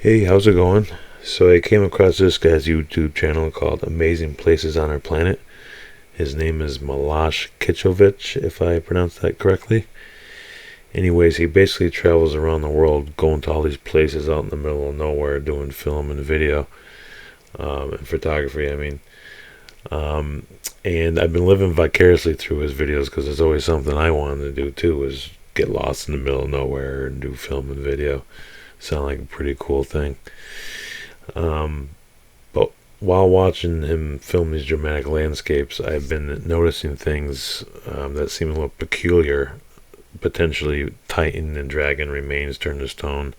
Hey, how's it going? So I came across this guy's YouTube channel called Amazing Places on Our Planet. His name is Milosh Kichovich, if I pronounced that correctly. Anyways, he basically travels around the world going to all these places out in the middle of nowhere doing film and video, and photography, I mean. Um, and I've been living vicariously through his videos because it's always something I wanted to do too, is get lost in the middle of nowhere and do film and video. Sound like a pretty cool thing. Um, but while watching him film these dramatic landscapes, I've been noticing things that seem a little peculiar, potentially Titan and dragon remains turned to stone,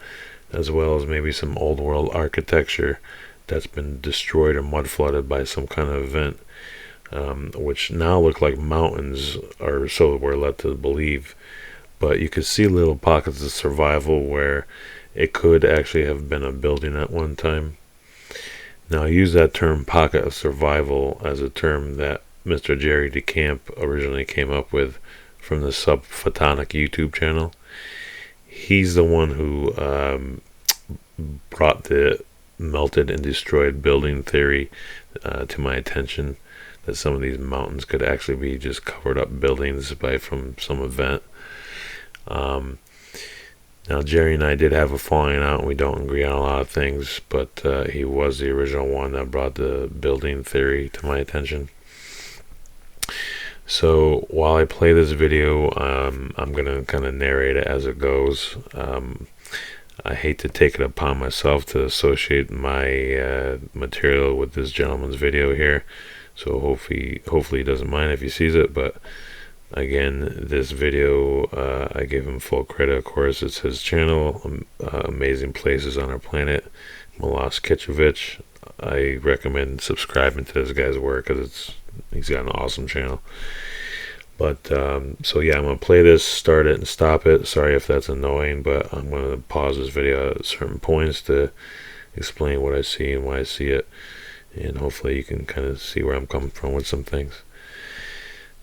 as well as maybe some old world architecture that's been destroyed or mud flooded by some kind of event, which now look like mountains, or so we're led to believe. But you could see little pockets of survival where it could actually have been a building at one time. Now, I use that term pocket of survival as a term that Mr. Jerry DeCamp originally came up with from the Subphotonic YouTube channel. He's the one who brought the melted and destroyed building theory to my attention, that some of these mountains could actually be just covered up buildings from some event. Now, Jerry and I did have a falling out, and we don't agree on a lot of things, but he was the original one that brought the building theory to my attention. So while I play this video, I'm going to kind of narrate it as it goes. I hate to take it upon myself to associate my material with this gentleman's video here, so hopefully he doesn't mind if he sees it, but again, this video, I give him full credit. Of course, it's his channel, Amazing Places on Our Planet, Milosh Kichovich. I recommend subscribing to this guy's work because he's got an awesome channel. But so yeah, I'm gonna play this, start it and stop it. Sorry if that's annoying, but I'm gonna pause this video at certain points to explain what I see and why I see it, and hopefully you can kind of see where I'm coming from with some things.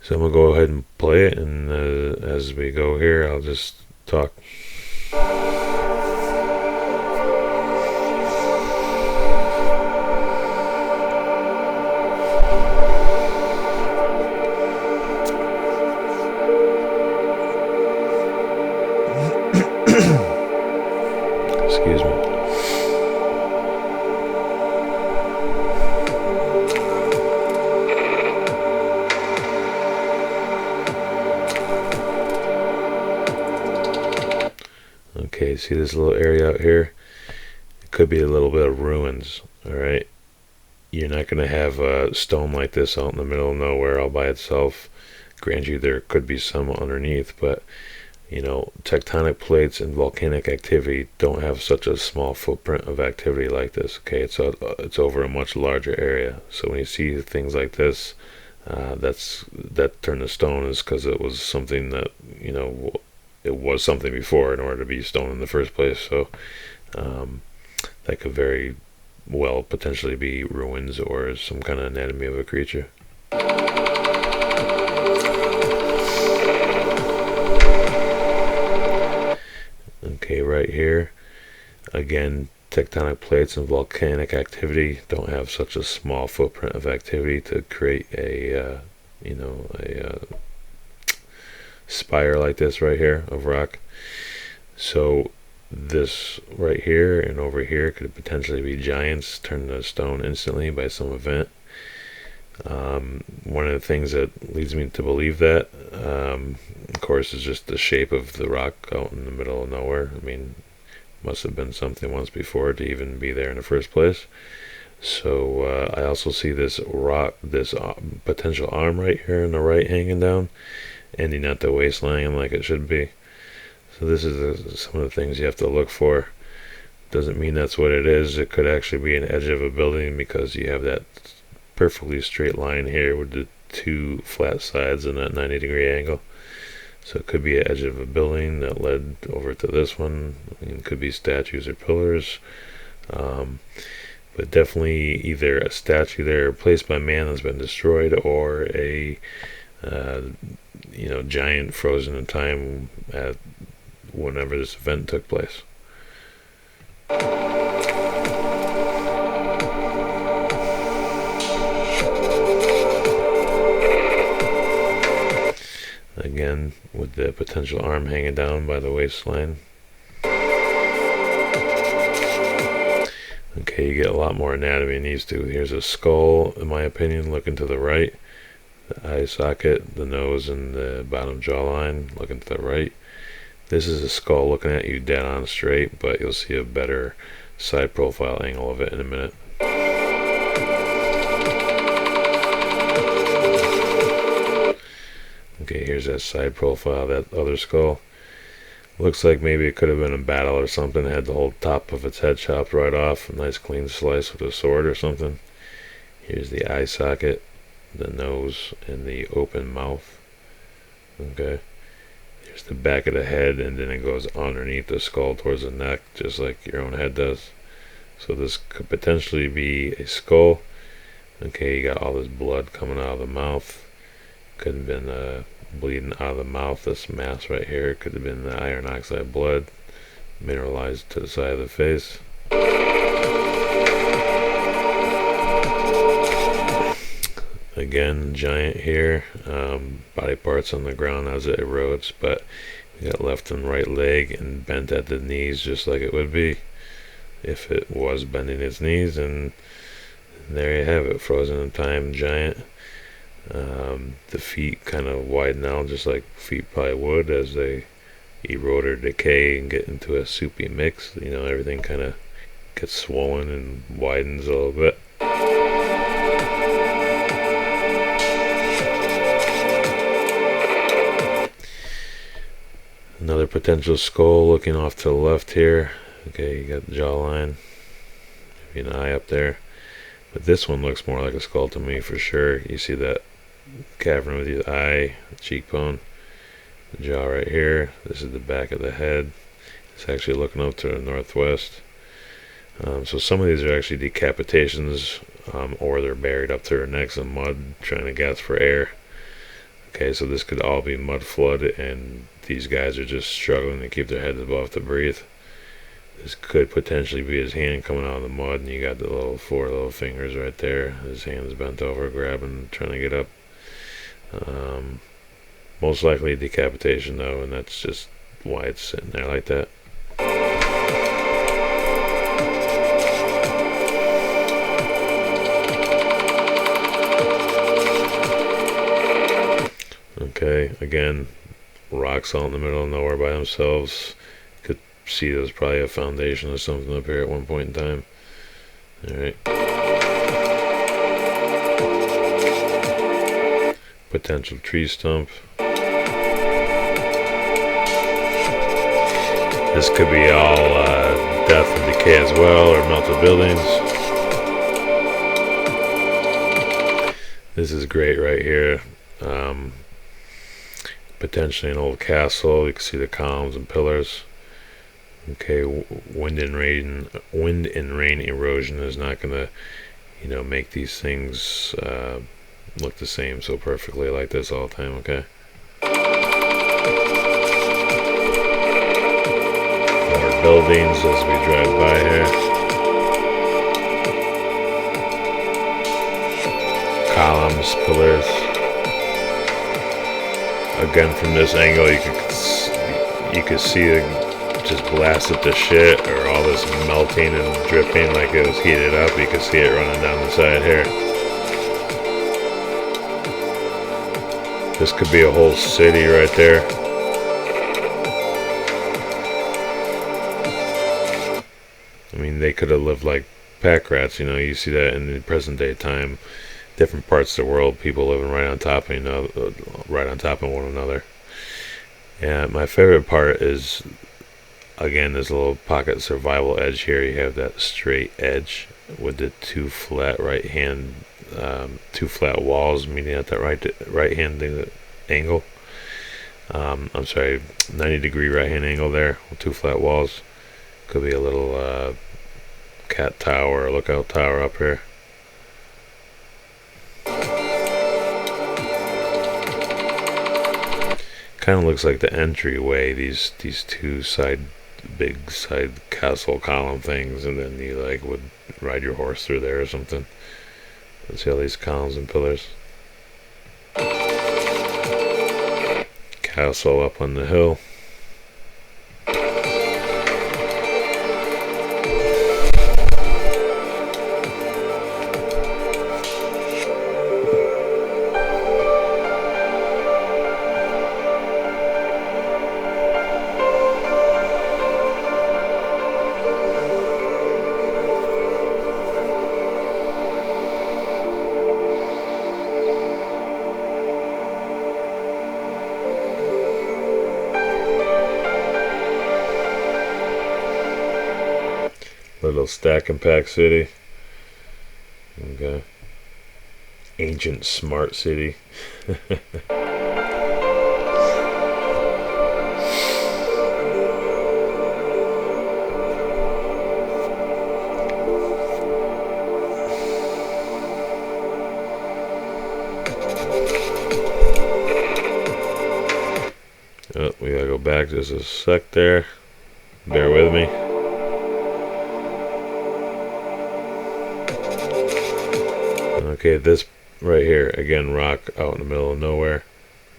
So I'm going to go ahead and play it, and as we go here, I'll just talk. Excuse me. Okay, see this little area out here? It could be a little bit of ruins, alright? You're not going to have a stone like this out in the middle of nowhere all by itself. Grant you, there could be some underneath, but, tectonic plates and volcanic activity don't have such a small footprint of activity like this, okay? It's over a much larger area. So when you see things like this, that turned to stone is because it was something that, it was something before in order to be stone in the first place. So that could very well potentially be ruins or some kind of anatomy of a creature. Okay, right here, again, tectonic plates and volcanic activity don't have such a small footprint of activity to create a spire like this right here of rock. So this right here and over here could potentially be giants turned to stone instantly by some event. One of the things that leads me to believe that, of course, is just the shape of the rock out in the middle of nowhere. I mean, must have been something once before to even be there in the first place. So I also see this rock, this potential arm right here on the right hanging down, ending at the waistline like it should be. So this is some of the things you have to look for. Doesn't mean that's what it is. It could actually be an edge of a building because you have that perfectly straight line here with the two flat sides and that 90-degree angle. So it could be an edge of a building that led over to this one. It could be statues or pillars. But definitely either a statue there placed by man that's been destroyed, or a giant frozen in time at whenever this event took place. again with the potential arm hanging down by the waistline. Okay, you get a lot more anatomy in these two. Here's a skull, in my opinion, looking to the right. The eye socket, the nose, and the bottom jawline looking to the right. This is a skull looking at you dead on straight, but you'll see a better side profile angle of it in a minute. Okay, here's that side profile, that other skull. Looks like maybe it could have been a battle or something. It had the whole top of its head chopped right off. A nice clean slice with a sword or something. Here's the eye socket, the nose, and the open mouth. Okay. Here's the back of the head, and then it goes underneath the skull towards the neck, just like your own head does. So this could potentially be a skull. Okay, you got all this blood coming out of the mouth. Could have been bleeding out of the mouth. This mass right here could have been the iron oxide blood mineralized to the side of the face. Again, giant here. Body parts on the ground as it erodes, but we got left and right leg and bent at the knees, just like it would be if it was bending its knees. And there you have it, frozen in time giant. The feet kind of widen out just like feet probably would as they erode or decay and get into a soupy mix. You know, everything kind of gets swollen and widens a little bit. Another potential skull looking off to the left here. Okay, you got the jawline, maybe an eye up there. But this one looks more like a skull to me for sure. You see that cavern with the eye, the cheekbone, the jaw right here. This is the back of the head. It's actually looking up to the northwest. So some of these are actually decapitations, or they're buried up to their necks in mud trying to gasp for air. Okay, so this could all be mud flood, and these guys are just struggling to keep their heads above to breathe. This could potentially be his hand coming out of the mud, and you got the little 4 little fingers right there. His hand's bent over, grabbing, trying to get up. Most likely decapitation though, and that's just why it's sitting there like that. Okay, again, rocks out in the middle of nowhere by themselves. Could see there's probably a foundation or something up here at one point in time. Alright. Potential tree stump. This could be all death and decay as well, or melted buildings. This is great right here. Potentially an old castle. You can see the columns and pillars. Okay, wind and rain erosion is not gonna, make these things look the same so perfectly like this all the time. Okay. More buildings as we drive by here. Columns, pillars. Again, from this angle, you could see it just blasted to shit, or all this melting and dripping like it was heated up. You could see it running down the side here. This could be a whole city right there. I mean, they could have lived like pack rats. You see that in the present day time. Different parts of the world, people living right on top of one another. And my favorite part is, again, this little pocket survival edge here. You have that straight edge with the two flat walls meeting at that right hand angle. I'm sorry, 90-degree right hand angle there with two flat walls. Could be a little cat tower or lookout tower up here. Kind of looks like the entryway, these two big side castle column things, and then you would ride your horse through there or something. Let's see all these columns and pillars. castle up on the hill. Little stack and pack city. Okay. Ancient smart city. Oh, we gotta go back just a sec there. Bear with me. Okay, this right here, again, rock out in the middle of nowhere.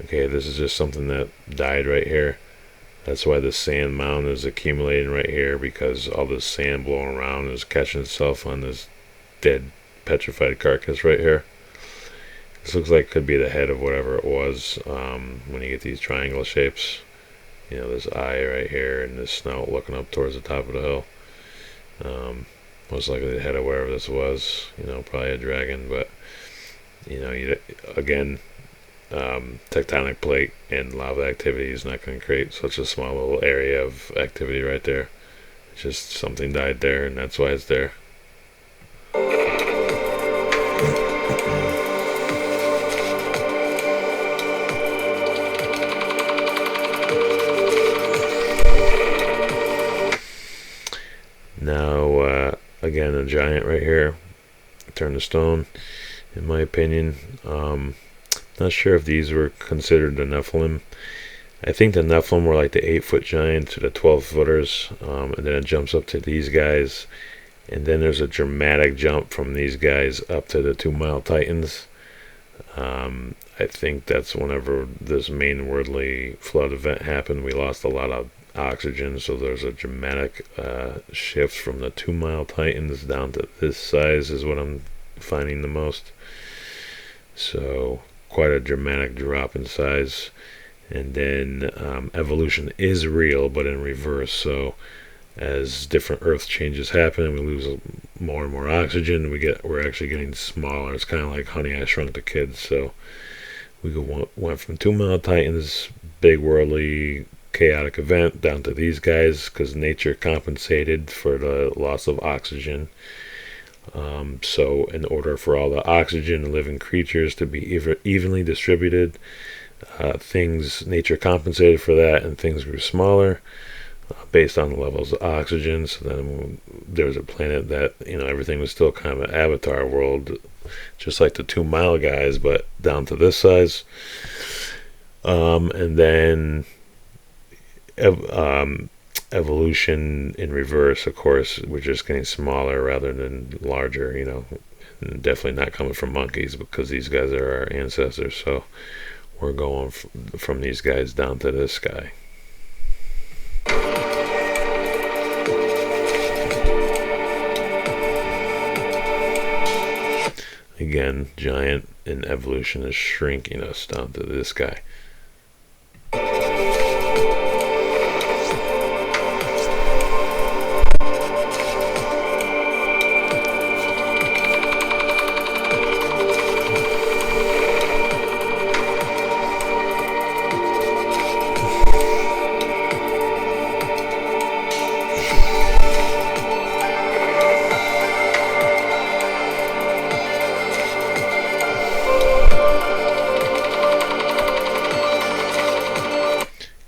Okay, this is just something that died right here. That's why the sand mound is accumulating right here, because all this sand blowing around is catching itself on this dead, petrified carcass right here. This looks like it could be the head of whatever it was. When you get these triangle shapes, you know, this eye right here and this snout looking up towards the top of the hill. Most likely the head of wherever this was, you know, probably a dragon. But you know, again, tectonic plate and lava activity is not going to create such a small little area of activity right there. It's just something died there, and that's why it's there. Now, again, a giant right here, turned to stone, in my opinion. Not sure if these were considered the Nephilim. I think the Nephilim were like the 8-foot giants to the 12-footers, and then it jumps up to these guys, and then there's a dramatic jump from these guys up to the 2-mile Titans. I think that's whenever this main worldly flood event happened, we lost a lot of oxygen, so there's a dramatic shift from the 2-mile Titans down to this size is what I'm finding the most. So quite a dramatic drop in size. And then evolution is real, but in reverse. So as different earth changes happen and we lose more and more oxygen, we're actually getting smaller. It's kind of like Honey, I Shrunk the Kids. So we went from 2-mile Titans, big worldly chaotic event, down to these guys because nature compensated for the loss of oxygen. So in order for all the oxygen and living creatures to be evenly distributed, nature compensated for that, and things grew smaller based on the levels of oxygen. So then there was a planet that, you know, everything was still kind of an avatar world, just like the 2-mile guys, but down to this size. And then evolution in reverse, of course, we're just getting smaller rather than larger, you know, and definitely not coming from monkeys because these guys are our ancestors. So we're going from these guys down to this guy. Again, giant, and evolution is shrinking us down to this guy.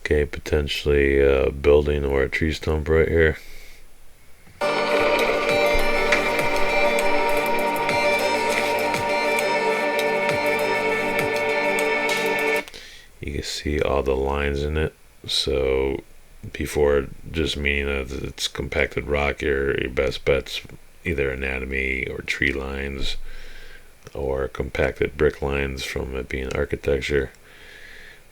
Okay, potentially a building or a tree stump right here. You can see all the lines in it. So before just meaning that it's compacted rock, your best bet's either anatomy or tree lines or compacted brick lines from it being architecture.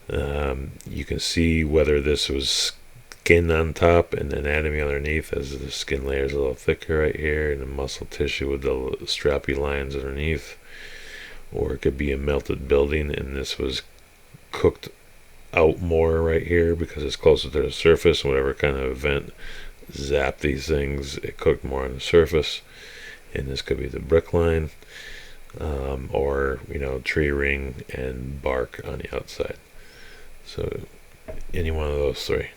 You can see whether this was skin on top and anatomy underneath, as the skin layer is a little thicker right here, and the muscle tissue with the strappy lines underneath. Or it could be a melted building and this was cooked out more right here because it's closer to the surface. Whatever kind of event zapped these things, it cooked more on the surface. And this could be the brick line, or tree ring and bark on the outside. So any one of those three.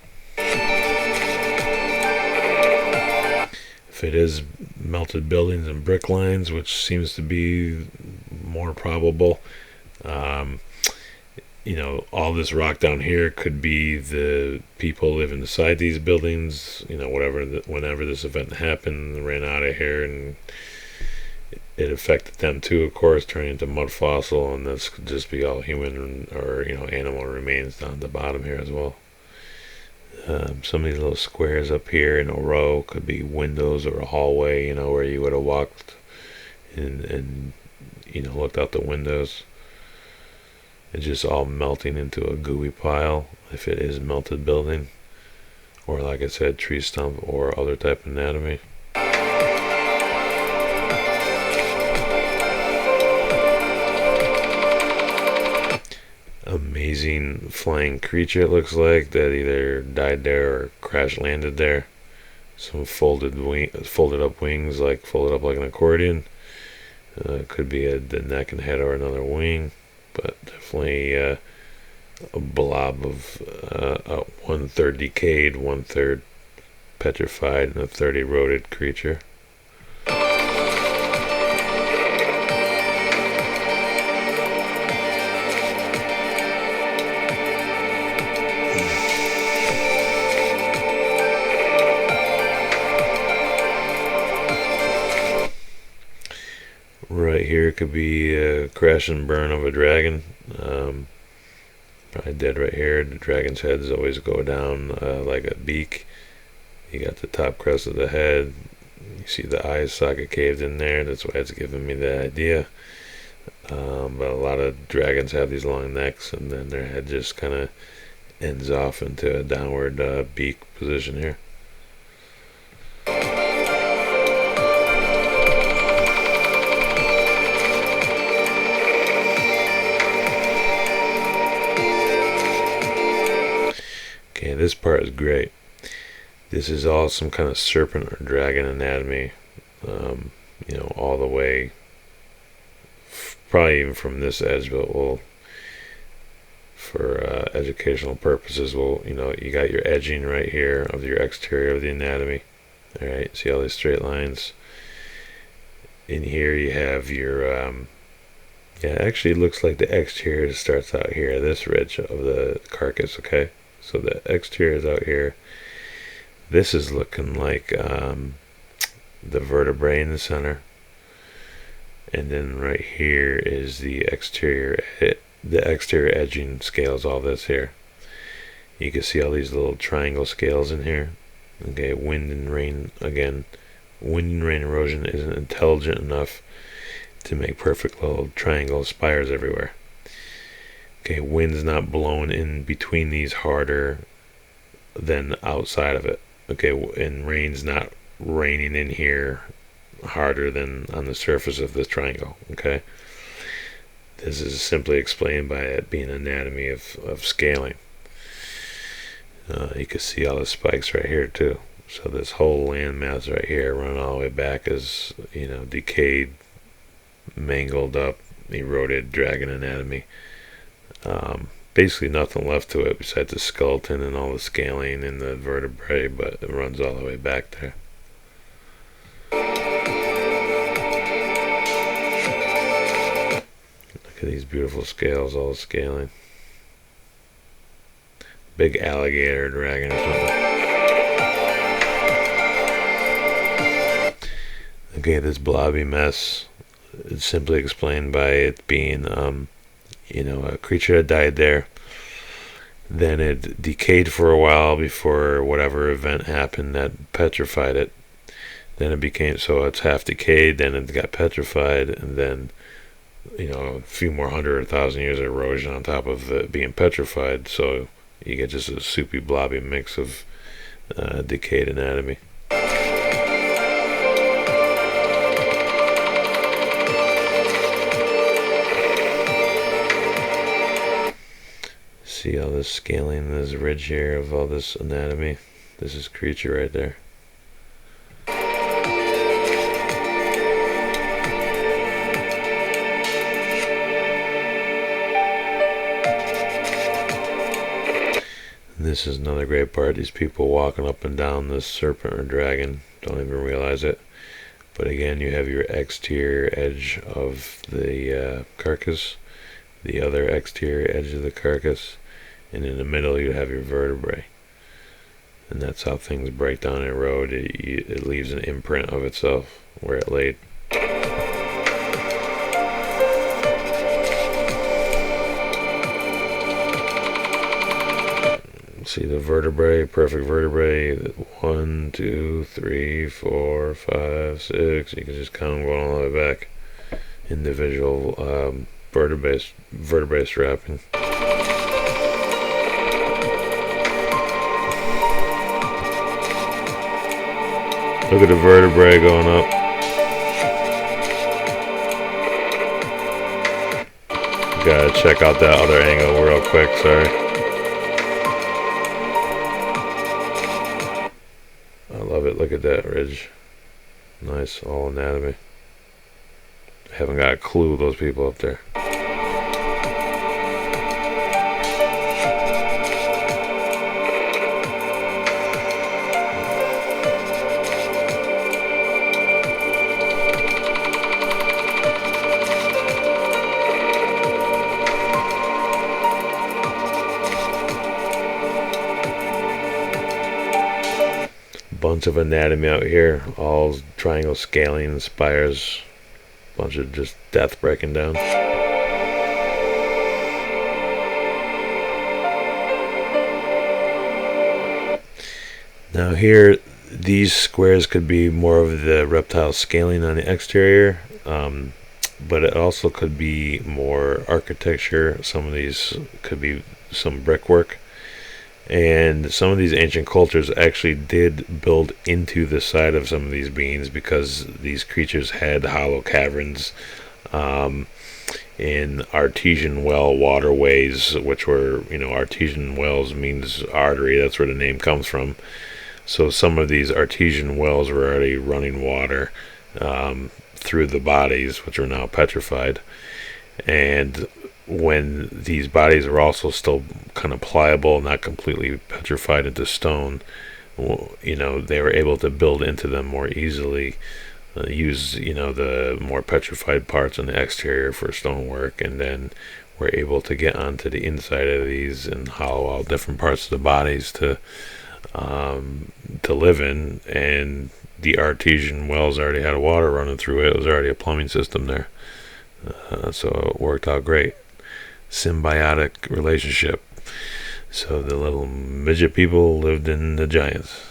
If it is melted buildings and brick lines, which seems to be more probable, all this rock down here could be the people living inside these buildings. Whenever this event happened, ran out of here, and it affected them too, of course, turning into mud fossil, and this could just be all human or animal remains down the bottom here as well. Some of these little squares up here in a row could be windows or a hallway, where you would have walked and looked out the windows. It's just all melting into a gooey pile if it is melted building, or like I said, tree stump or other type of anatomy. Amazing flying creature, it looks like, that either died there or crash landed there. Some folded up wings, folded up like an accordion. Could be the neck and head or another wing, but definitely a blob of 1/3 decayed, 1/3 petrified, and a 1/3 eroded creature. Right here could be a crash and burn of a dragon. Probably dead right here. The dragon's heads always go down like a beak. You got the top crest of the head. You see the eye socket caved in there. That's why it's giving me the idea. But a lot of dragons have these long necks, and then their head just kind of ends off into a downward beak position here. Okay, this part is great. This is all some kind of serpent or dragon anatomy, all the way, probably even from this edge, but for educational purposes, you got your edging right here of your exterior of the anatomy. All right, see all these straight lines. In here you have your, it actually looks like the exterior starts out here, this ridge of the carcass, okay? So the exterior is out here. This is looking like the vertebrae in the center. And then right here is the exterior edging scales, all this here. You can see all these little triangle scales in here. Okay, wind and rain, again, wind and rain erosion isn't intelligent enough to make perfect little triangle spires everywhere. Okay, wind's not blowing in between these harder than outside of it. Okay, and rain's not raining in here harder than on the surface of this triangle. Okay, this is simply explained by it being anatomy of scaling. You can see all the spikes right here too. So this whole land mass right here running all the way back is, decayed, mangled up, eroded dragon anatomy. Basically nothing left to it besides the skeleton and all the scaling and the vertebrae, but it runs all the way back there. Look at these beautiful scales, all the scaling. Big alligator dragon or something. Okay, this blobby mess is simply explained by it being a creature that died there. Then it decayed for a while before whatever event happened that petrified it. Then it became, so it's half decayed, then it got petrified, and then a few more 100 or 1,000 years of erosion on top of it being petrified. So you get just a soupy, blobby mix of decayed anatomy. See all this scaling, this ridge here of all this anatomy. This is creature right there. This is another great part. These people walking up and down this serpent or dragon don't even realize it. But again, you have your exterior edge of the carcass, the other exterior edge of the carcass, and in the middle you have your vertebrae. And that's how things break down and erode. It leaves an imprint of itself where it laid. See the vertebrae, perfect vertebrae. 1, 2, 3, 4, 5, 6. You can just count them going all the way back. Individual vertebrae strapping. Look at the vertebrae going up. Gotta check out that other angle real quick, sorry. I love it. Look at that ridge. Nice, all anatomy. Haven't got a clue those people up there. Bunch of anatomy out here, all triangle scaling, spires, bunch of just death breaking down. Now here, these squares could be more of the reptile scaling on the exterior, but it also could be more architecture. Some of these could be some brickwork. And some of these ancient cultures actually did build into the side of some of these beings because these creatures had hollow caverns in artesian well waterways, which were, artesian wells means artery. That's where the name comes from. So some of these artesian wells were already running water through the bodies, which are now petrified. And when these bodies are also still kind of pliable, not completely petrified into stone, they were able to build into them more easily, use, the more petrified parts on the exterior for stonework, and then were able to get onto the inside of these and hollow out different parts of the bodies to live in. And the artesian wells already had water running through it. It was already a plumbing system there. So it worked out great. Symbiotic relationship. So the little midget people lived in the giants.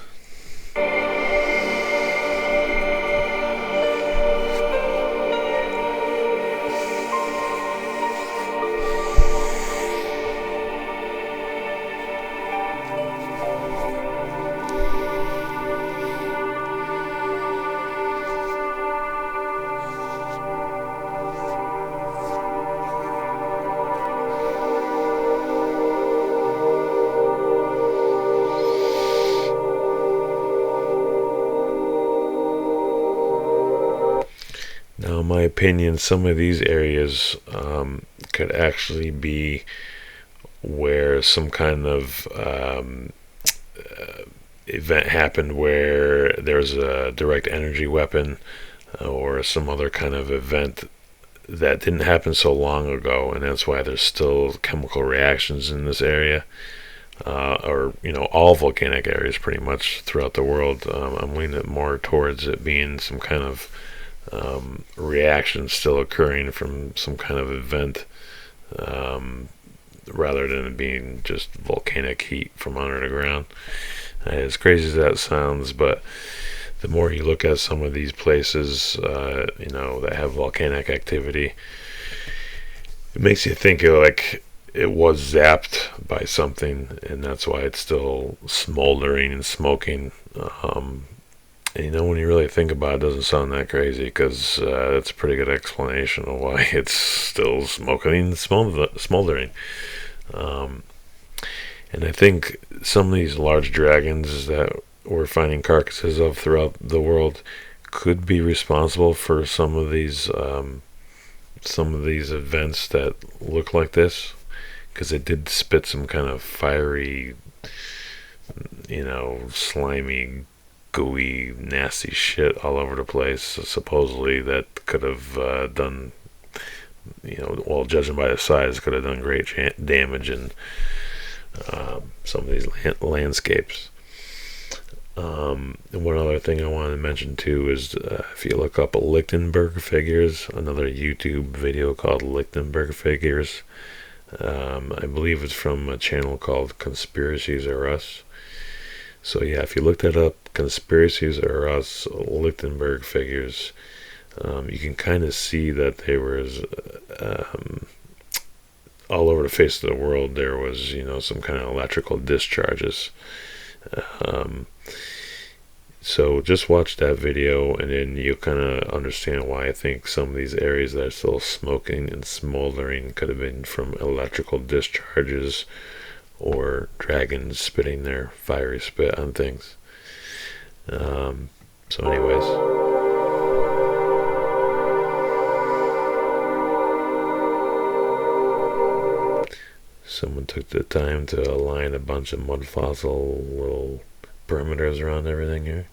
Now, in my opinion, some of these areas could actually be where some kind of event happened where there's a direct energy weapon or some other kind of event that didn't happen so long ago, and that's why there's still chemical reactions in this area. Or all volcanic areas pretty much throughout the world. I'm leaning more towards it being some kind of reaction still occurring from some kind of event, rather than it being just volcanic heat from under the ground. As crazy as that sounds, but the more you look at some of these places, that have volcanic activity, it makes you think like it was zapped by something, and that's why it's still smoldering and smoking. And when you really think about it, it doesn't sound that crazy, because that's a pretty good explanation of why it's still smoking and smoldering. Um, and I think some of these large dragons that we're finding carcasses of throughout the world could be responsible for some of these events that look like this, because it did spit some kind of fiery, slimy, gooey, nasty shit all over the place. So supposedly that could have done, well, judging by the size, could have done great damage in some of these landscapes. And one other thing I wanted to mention too is if you look up Lichtenberg figures, another YouTube video called Lichtenberg figures, I believe it's from a channel called Conspiracies Are Us. So yeah, if you look that up, Conspiracies Are Us, Lichtenberg figures, you can kind of see that there was all over the face of the world, there was some kind of electrical discharges. So just watch that video, and then you kind of understand why I think some of these areas that are still smoking and smoldering could have been from electrical discharges or dragons spitting their fiery spit on things. So anyways, someone took the time to align a bunch of mud fossil little perimeters around everything here.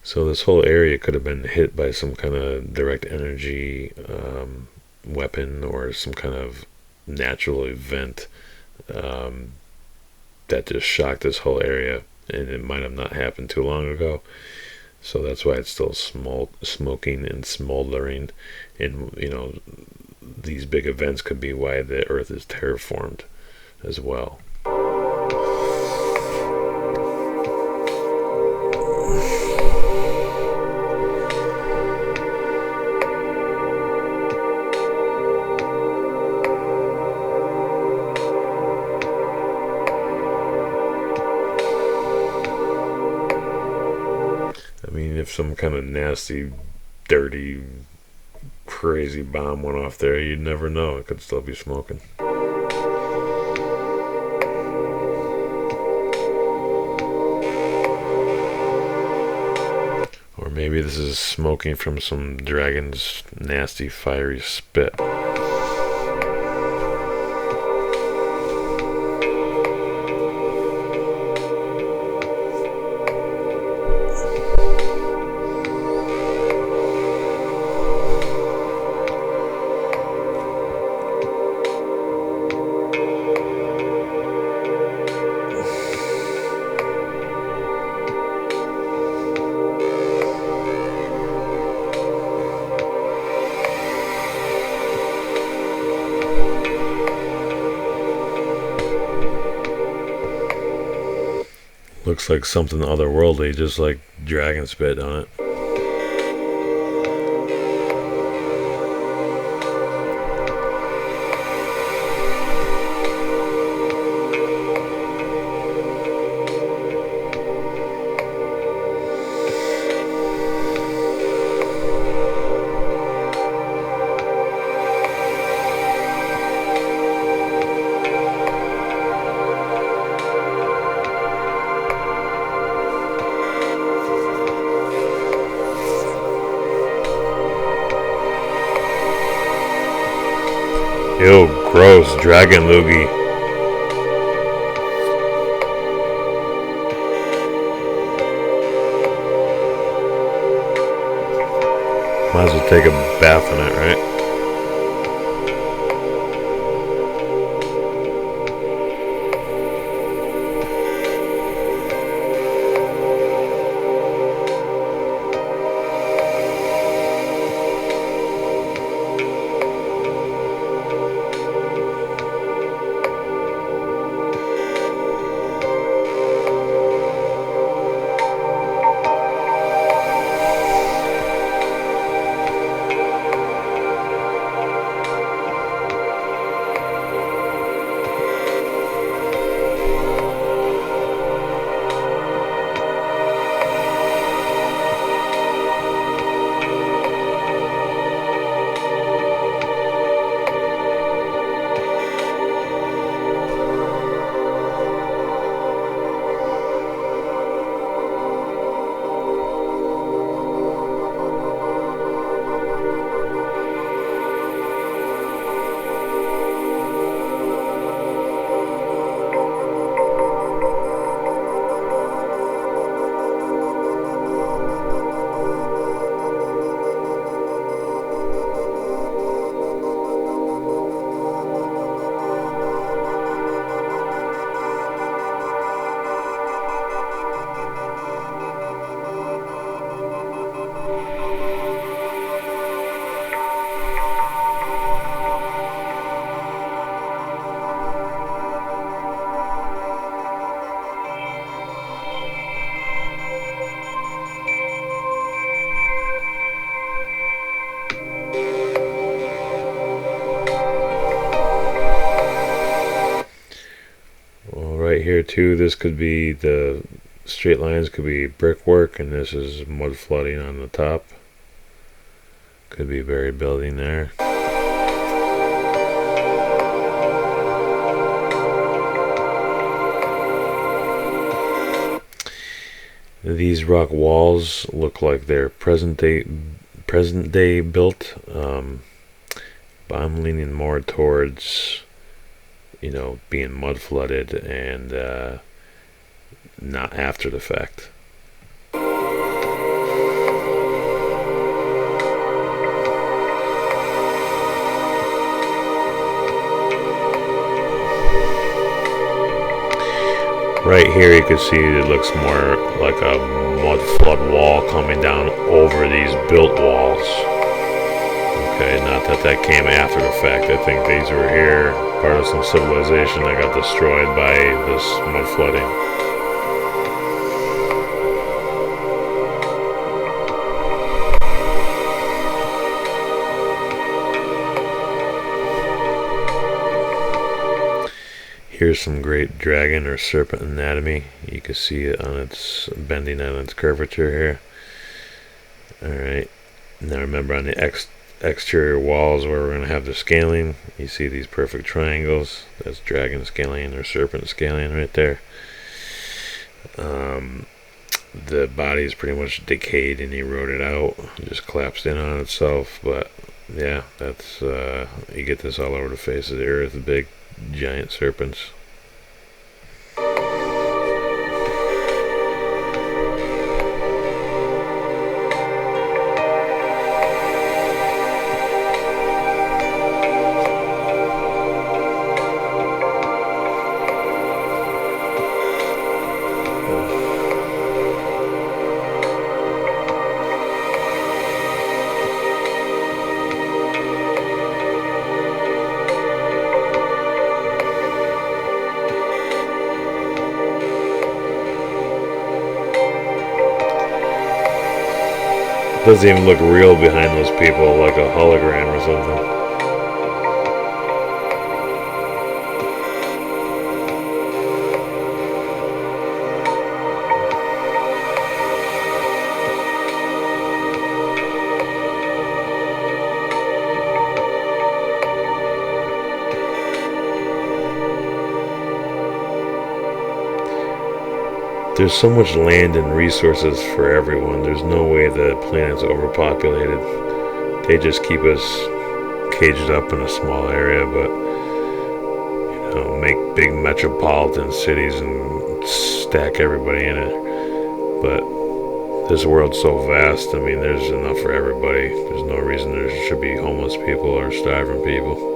So this whole area could have been hit by some kind of direct energy weapon, or some kind of natural event that just shocked this whole area, and it might have not happened too long ago. So that's why it's still smoking and smoldering, and these big events could be why the Earth is terraformed as well. I mean, if some kind of nasty, dirty, crazy bomb went off there, you'd never know. It could still be smoking. Or maybe this is smoking from some dragon's nasty, fiery spit. Looks like something otherworldly, just like dragon spit on it. Ew, gross, dragon loogie. Might as well take a bath in it, right? Right here too, this could be the straight lines could be brickwork, and this is mud flooding on the top. Could be buried building there. These rock walls look like they're present day built, but I'm leaning more towards, being mud flooded and not after the fact. Right here you can see it looks more like a mud flood wall coming down over these built walls. Okay, not that came after the fact. I think these were here, part of some civilization that got destroyed by this mud flooding. Here's some great dragon or serpent anatomy. You can see it on its bending on its curvature here. Alright, now remember on the exterior walls where we're going to have the scaling, you see these perfect triangles. That's dragon scaling or serpent scaling right there. The body is pretty much decayed and eroded out, just collapsed in on itself. But yeah, that's you get this all over the face of the earth, big giant serpents. Doesn't even look real behind those people, like a hologram or something. There's so much land and resources for everyone. There's no way the planet's overpopulated. They just keep us caged up in a small area, but make big metropolitan cities and stack everybody in it. But this world's so vast. I mean, there's enough for everybody. There's no reason there should be homeless people or starving people.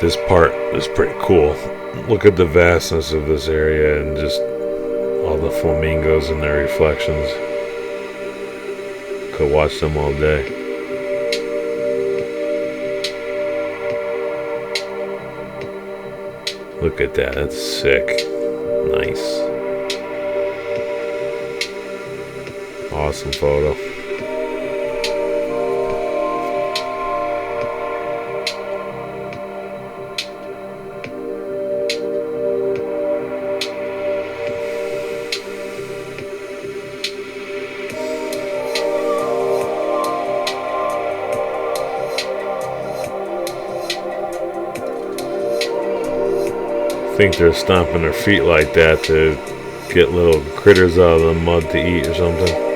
This part is pretty cool. Look at the vastness of this area and just all the flamingos and their reflections. Could watch them all day. Look at that, that's sick. Nice. Awesome photo. I think they're stomping their feet like that to get little critters out of the mud to eat or something.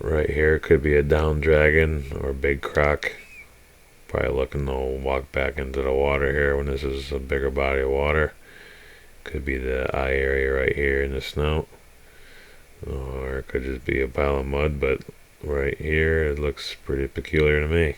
Right here could be a down dragon or a big croc. Probably looking to walk back into the water here when this is a bigger body of water. Could be the eye area right here in the snout. Or it could just be a pile of mud, but right here, it looks pretty peculiar to me.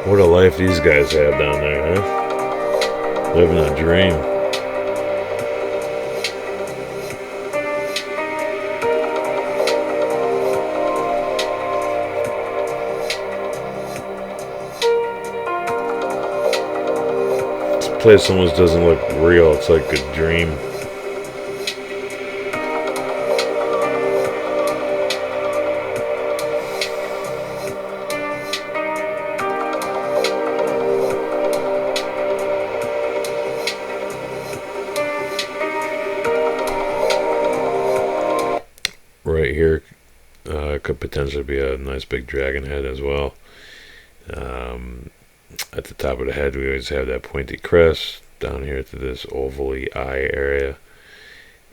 What a life these guys have down there, huh? Living a dream. This place almost doesn't look real. It's like a dream. Right here could potentially be a nice big dragon head as well. At the top of the head, we always have that pointy crest. Down here to this ovally eye area,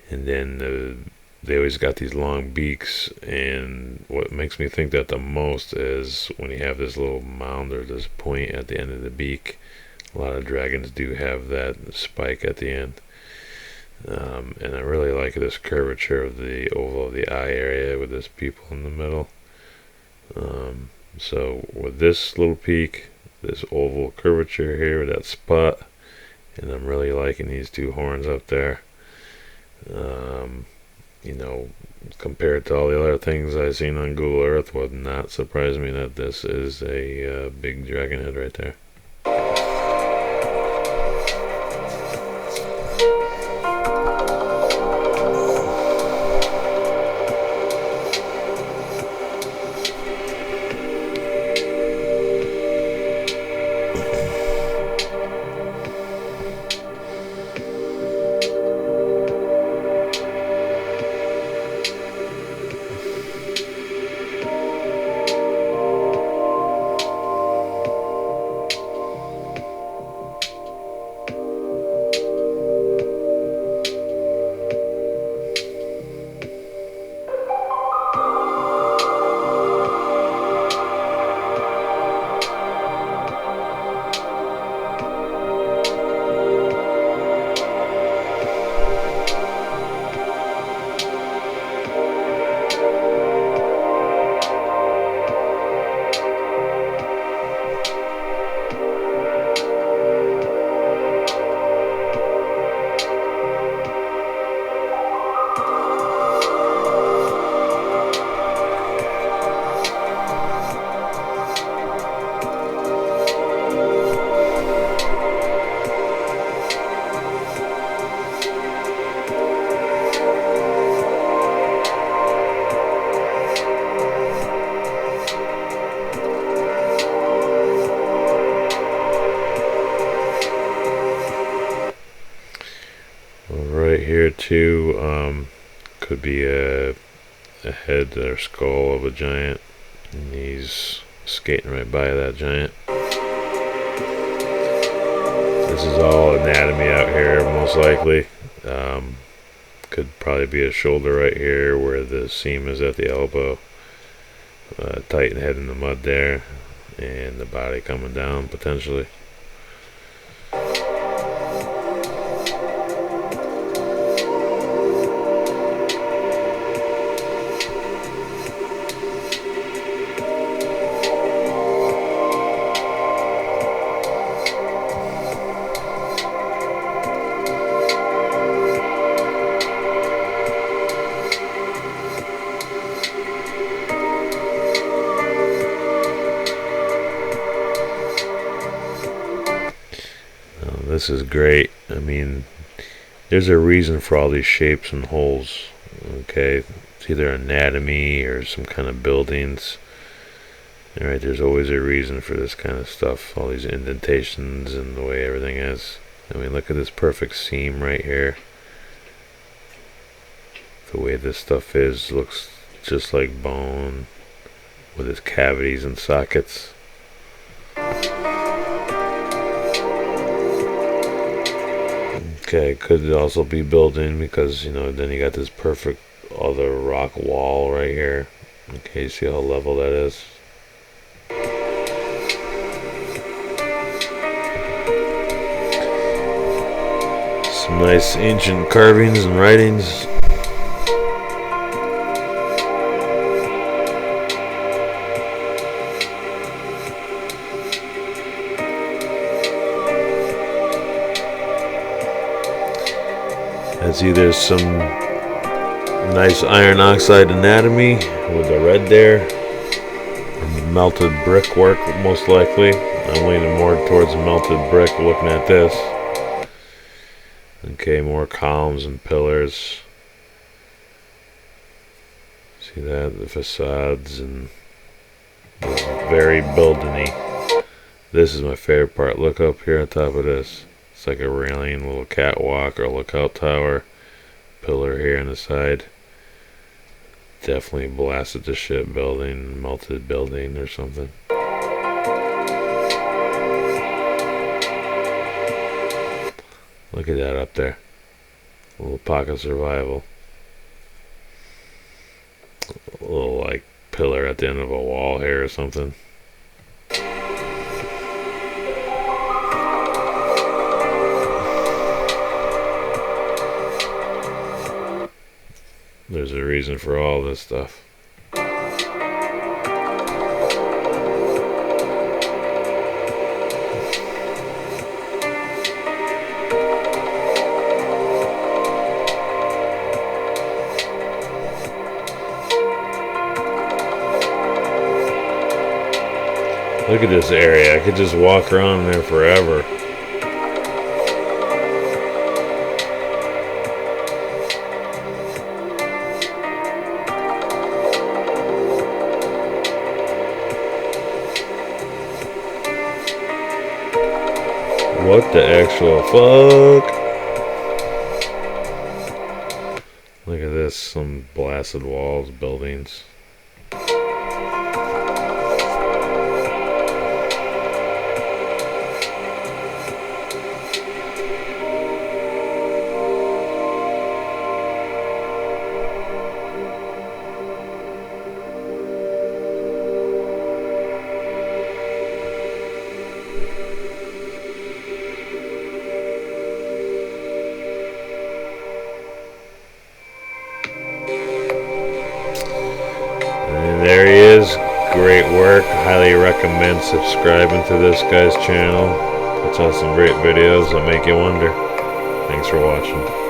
and then they always got these long beaks. And what makes me think that the most is when you have this little mound or this point at the end of the beak. A lot of dragons do have that spike at the end. And I really like this curvature of the oval of the eye area with this pupil in the middle. So with this little peak, this oval curvature here with that spot, and I'm really liking these two horns up there. You know, compared to all the other things I've seen on Google Earth, would not surprise me that this is a big dragon head right there. Right here too, could be a head or skull of a giant, and he's skating right by that giant. This is all anatomy out here, most likely. Could probably be a shoulder right here where the seam is at the elbow. Tighten head in the mud there, and the body coming down potentially. This is great. I mean, there's a reason for all these shapes and holes. Okay, it's either anatomy or some kind of buildings. All right, there's always a reason for this kind of stuff. All these indentations and the way everything is. I mean, look at this perfect seam right here. The way this stuff is looks just like bone with its cavities and sockets. Okay, could also be built in because, you know, then you got this perfect other rock wall right here. Okay, see how level that is? Some nice ancient carvings and writings. That's either some nice iron oxide anatomy with the red there, or melted brickwork, most likely. I'm leaning more towards melted brick looking at this. Okay, more columns and pillars. See that? The facades and very building-y. This is my favorite part. Look up here on top of this. It's like a railing, little catwalk or lookout tower. Pillar here on the side. Definitely blasted to shit building, melted building or something. Look at that up there. A little pocket of survival. A little like pillar at the end of a wall here or something. There's a reason for all this stuff. Look at this area. I could just walk around there forever. What the actual fuck? Look at this, some blasted walls, buildings. And there he is. Great work. Highly recommend subscribing to this guy's channel. Puts out some great videos that make you wonder. Thanks for watching.